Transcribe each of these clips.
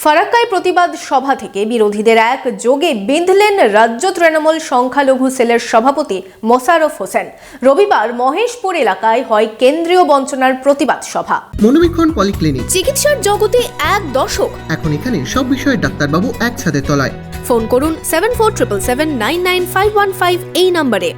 ফারাক্কায় প্রতিবাদ সভা থেকে বিরোধীদের এক যোগে বিঁধলেন রাজ্য তৃণমূল সংখ্যালঘু সেলের সভাপতি মোশাররফ হোসেন। রবিবার মহেশপুর এলাকায় হয় কেন্দ্রীয় বঞ্চনার প্রতিবাদ সভা। মনোবীক্ষণ পলিক্লিনিক, চিকিৎসার জগতে এক দশক। এখন এখানে সব বিষয়ে ডাক্তারবাবু একসাথে তলায়। ফোন করুন 7477799515 এই নম্বরে।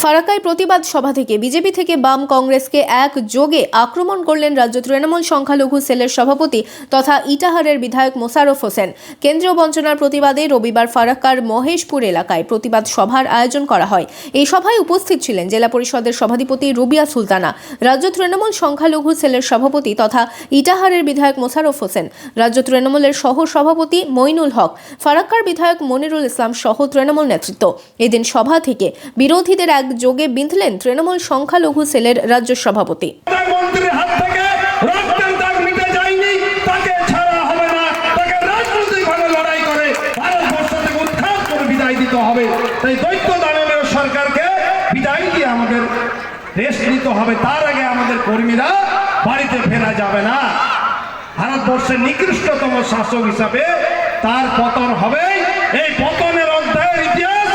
ফারাক্কায় প্রতিবাদ সভা থেকে বিজেপি থেকে বাম কংগ্রেসকে এক যোগে আক্রমণ করলেন রাজ্য তৃণমূল সংখ্যালঘু সেলের সভাপতি তথা ইটাহারের বিধায়ক মোশাররফ হোসেন। কেন্দ্রীয় বঞ্চনার প্রতিবাদে রবিবার ফারাক্কার মহেশপুর এলাকায় প্রতিবাদ সভার আয়োজন করা হয়। এই সভায় উপস্থিত ছিলেন জেলা পরিষদের সভাধিপতি রুবিয়া সুলতানা, রাজ্য তৃণমূল সংখ্যালঘু সেলের সভাপতি তথা ইটাহারের বিধায়ক মোশাররফ হোসেন, রাজ্য তৃণমূলের সহ সভাপতি মইনুল হক, ফারাক্কার বিধায়ক মনিরুল ইসলাম সহ তৃণমূল নেতৃত্ব। এদিন সভা থেকে বিরোধীদের এক যোগে বিঁধলেন তৃণমূল সংখ্যালঘু সেলের রাজ্য সভাপতি। সরকারকে বিদায় দিয়ে আমাদের রেস্ট নিতে হবে, তার আগে আমাদের কর্মীরা বাড়িতে ফেরা যাবে না। ভারতবর্ষের নিকৃষ্টতম শাসক হিসাবে তার পতন হবে। এই পতনের অধ্যায়ের ইতিহাস